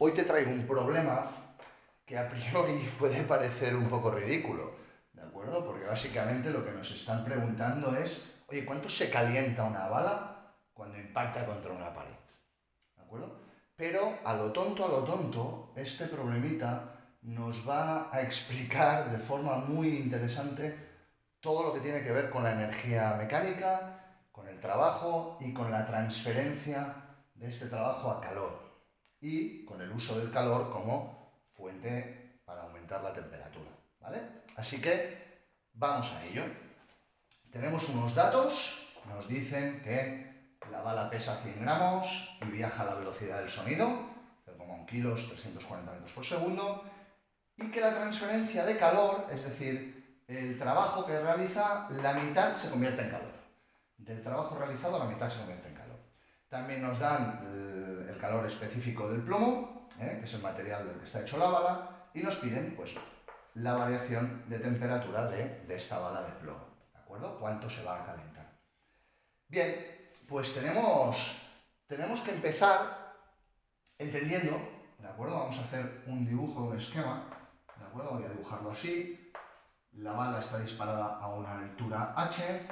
Hoy te traigo un problema que a priori puede parecer un poco ridículo, ¿de acuerdo? Porque básicamente lo que nos están preguntando es, oye, ¿cuánto se calienta una bala cuando impacta contra una pared? ¿De acuerdo? Pero a lo tonto, este problemita nos va a explicar de forma muy interesante todo lo que tiene que ver con la energía mecánica, con el trabajo y con la transferencia de este trabajo a calor y con el uso del calor como fuente para aumentar la temperatura, ¿vale? Así que vamos a ello. Tenemos unos datos, nos dicen que la bala pesa 100 gramos y viaja a la velocidad del sonido, 0,1 kilos, 340 metros por segundo, y que la transferencia de calor, es decir, el trabajo que realiza, la mitad se convierte en calor. Del trabajo realizado, la mitad se convierte en calor. También nos dan el calor específico del plomo, que es el material del que está hecho la bala, y nos piden pues, la variación de temperatura de esta bala de plomo. ¿De acuerdo? ¿Cuánto se va a calentar? Bien, pues tenemos que empezar entendiendo, ¿de acuerdo? Vamos a hacer un dibujo, un esquema, ¿de acuerdo? Voy a dibujarlo así. La bala está disparada a una altura h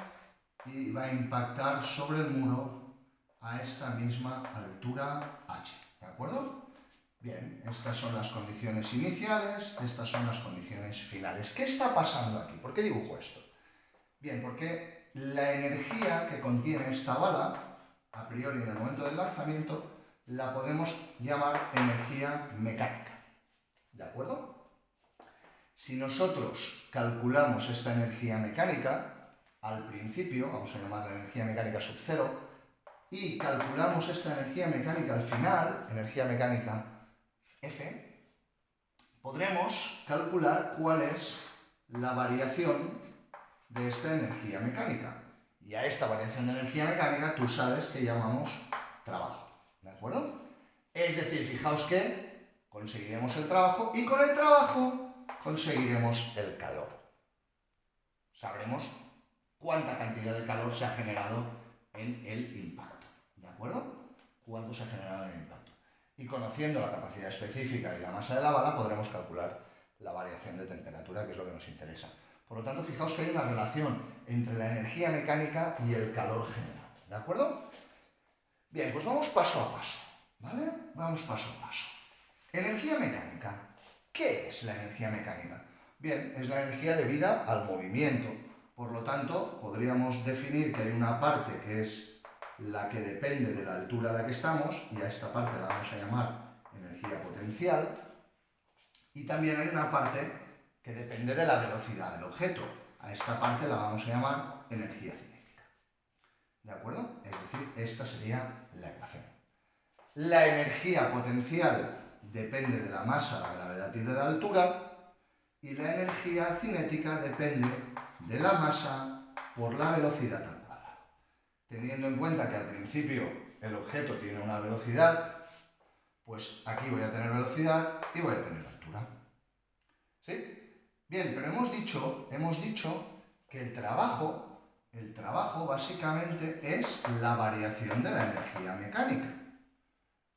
y va a impactar sobre el muro a esta misma altura h, ¿de acuerdo? Bien, estas son las condiciones iniciales, estas son las condiciones finales. ¿Qué está pasando aquí? ¿Por qué dibujo esto? Bien, porque la energía que contiene esta bala, a priori en el momento del lanzamiento, la podemos llamar energía mecánica, ¿de acuerdo? Si nosotros calculamos esta energía mecánica, al principio, vamos a llamarla energía mecánica sub cero, y calculamos esta energía mecánica al final, energía mecánica F, podremos calcular cuál es la variación de esta energía mecánica. Y a esta variación de energía mecánica tú sabes que llamamos trabajo, ¿de acuerdo? Es decir, fijaos que conseguiremos el trabajo y con el trabajo conseguiremos el calor. Sabremos cuánta cantidad de calor se ha generado en el impacto, ¿de acuerdo? Cuánto se ha generado en el impacto. Y conociendo la capacidad específica y la masa de la bala podremos calcular la variación de temperatura, que es lo que nos interesa. Por lo tanto, fijaos que hay una relación entre la energía mecánica y el calor generado, ¿de acuerdo? Bien, pues vamos paso a paso, ¿vale? Vamos paso a paso. Energía mecánica. ¿Qué es la energía mecánica? Bien, es la energía debida al movimiento. Por lo tanto, podríamos definir que hay una parte que es la que depende de la altura a la que estamos, y a esta parte la vamos a llamar energía potencial, y también hay una parte que depende de la velocidad del objeto. A esta parte la vamos a llamar energía cinética. ¿De acuerdo? Es decir, esta sería la ecuación. La energía potencial depende de la masa, la gravedad y de la altura, y la energía cinética depende de la masa por la velocidad al cuadrado. Teniendo en cuenta que al principio el objeto tiene una velocidad, pues aquí voy a tener velocidad y voy a tener altura. ¿Sí? Bien, pero hemos dicho que el trabajo básicamente es la variación de la energía mecánica.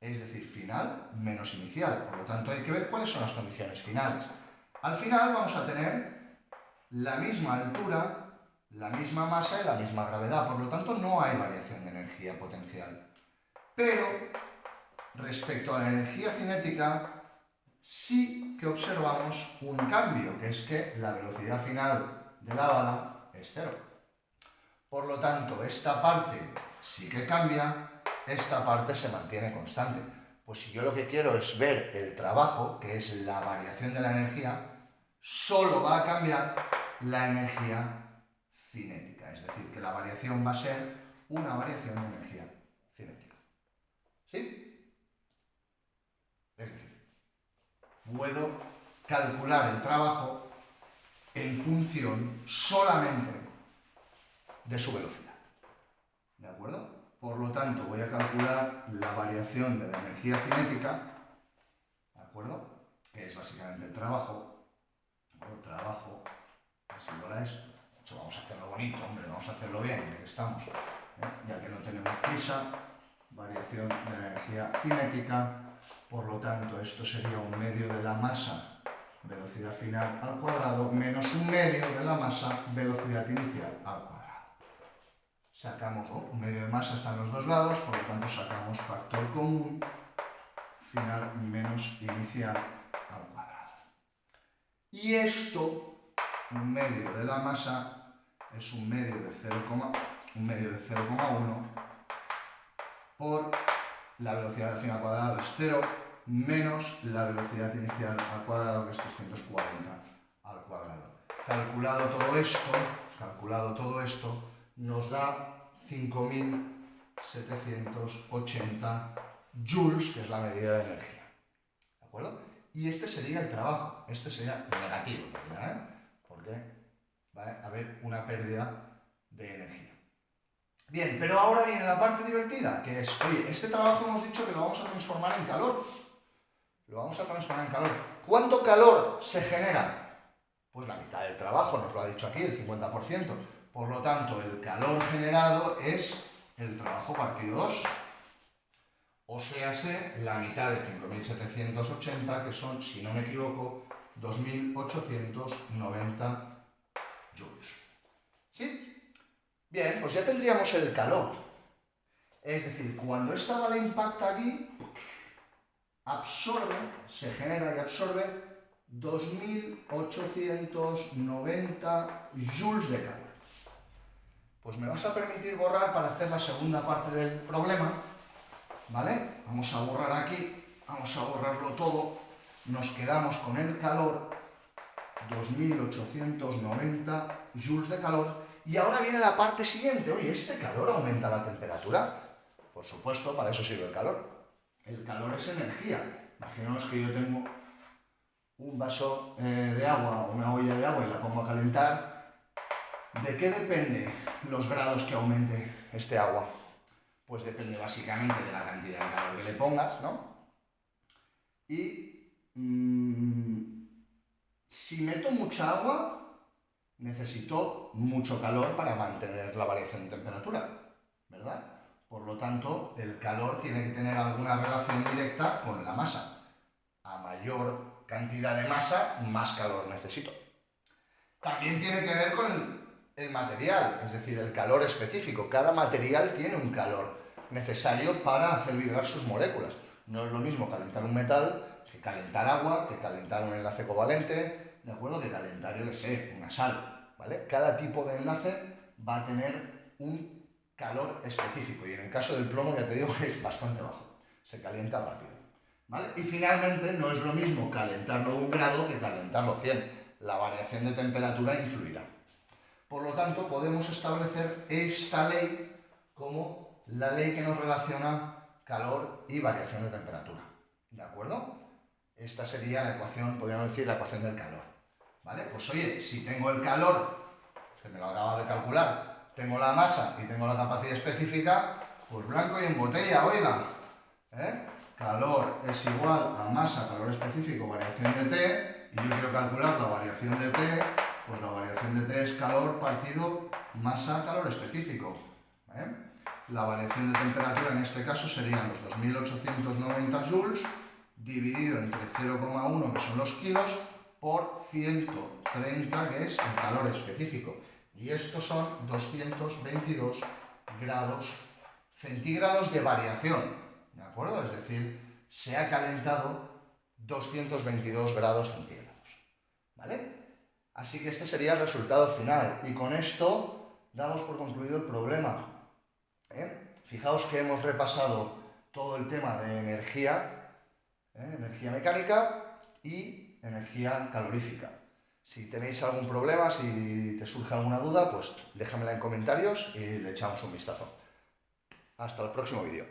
Es decir, final menos inicial. Por lo tanto, hay que ver cuáles son las condiciones finales. Al final vamos a tener la misma altura, la misma masa y la misma gravedad. Por lo tanto, no hay variación de energía potencial. Pero, respecto a la energía cinética, sí que observamos un cambio, que es que la velocidad final de la bala es cero. Por lo tanto, esta parte sí que cambia, esta parte se mantiene constante. Pues si yo lo que quiero es ver el trabajo, que es la variación de la energía, solo va a cambiar la energía cinética. Es decir, que la variación va a ser una variación de energía cinética. ¿Sí? Es decir, puedo calcular el trabajo en función solamente de su velocidad. ¿De acuerdo? Por lo tanto, voy a calcular la variación de la energía cinética, ¿de acuerdo? Que es básicamente el trabajo. El trabajo es igual a esto. De hecho, vamos a hacerlo bonito, hombre, vamos a hacerlo bien, ya que estamos. Ya que no tenemos prisa, variación de la energía cinética Por lo tanto, esto sería 1/2 de la masa, velocidad final al cuadrado, menos 1/2 de la masa, velocidad inicial al cuadrado. Sacamos, 1/2 de masa está en los dos lados, por lo tanto sacamos factor común, final menos inicial al cuadrado. Y esto, 1/2 de la masa, es 1/2 de 0,1 por la velocidad final al cuadrado es 0, menos la velocidad inicial al cuadrado, que es 340 al cuadrado. Calculado todo esto, nos da 5.780 joules, que es la medida de energía. ¿De acuerdo? Y este sería el trabajo, este sería negativo, porque va a haber una pérdida de energía. Bien, pero ahora viene la parte divertida, que es, oye, este trabajo hemos dicho que lo vamos a transformar en calor. Lo vamos a transformar en calor. ¿Cuánto calor se genera? Pues la mitad del trabajo, nos lo ha dicho aquí, el 50%. Por lo tanto, el calor generado es el trabajo partido 2. O sea, la mitad de 5.780, que son, si no me equivoco, 2.890 joules. ¿Sí? Bien, pues ya tendríamos el calor. Es decir, cuando esta bala impacta aquí, se genera y absorbe 2.890 joules de calor. Pues me vas a permitir borrar para hacer la segunda parte del problema, ¿vale? Vamos a borrar aquí, vamos a borrarlo todo, nos quedamos con el calor, 2.890 joules de calor. Y ahora viene la parte siguiente. Oye, ¿este calor aumenta la temperatura? Por supuesto, para eso sirve el calor. El calor es energía. Imaginaos que yo tengo un vaso de agua, una olla de agua y la pongo a calentar. ¿De qué depende los grados que aumente este agua? Pues depende básicamente de la cantidad de calor que le pongas, ¿no? Y si meto mucha agua, necesito mucho calor para mantener la variación de temperatura, ¿verdad? Por lo tanto, el calor tiene que tener alguna relación directa con la masa. A mayor cantidad de masa, más calor necesito. También tiene que ver con el material, es decir, el calor específico. Cada material tiene un calor necesario para hacer vibrar sus moléculas. No es lo mismo calentar un metal que calentar agua, que calentar un enlace covalente, ¿de acuerdo? Que calentar, yo qué sé, una sal, ¿vale? Cada tipo de enlace va a tener un calor específico y en el caso del plomo ya te digo que es bastante bajo, se calienta rápido, ¿vale? Y finalmente no es lo mismo calentarlo 1 grado que calentarlo 100, la variación de temperatura influirá. Por lo tanto, podemos establecer esta ley como la ley que nos relaciona calor y variación de temperatura, ¿de acuerdo? Esta sería la ecuación, podríamos decir, la ecuación del calor, ¿vale? Pues oye, si tengo el calor, que me lo acabo de calcular, tengo la masa y tengo la capacidad específica, pues blanco y en botella, oiga, calor es igual a masa, calor específico, variación de T, y yo quiero calcular la variación de T, pues la variación de T es calor partido masa, calor específico, La variación de temperatura en este caso serían los 2.890 joules, dividido entre 0,1, que son los kilos, por 130, que es el calor específico. Y estos son 222 grados centígrados de variación, ¿de acuerdo? Es decir, se ha calentado 222 grados centígrados, ¿vale? Así que este sería el resultado final. Y con esto damos por concluido el problema. Fijaos que hemos repasado todo el tema de energía, energía mecánica y energía calorífica. Si tenéis algún problema, si te surge alguna duda, pues déjamela en comentarios y le echamos un vistazo. Hasta el próximo vídeo.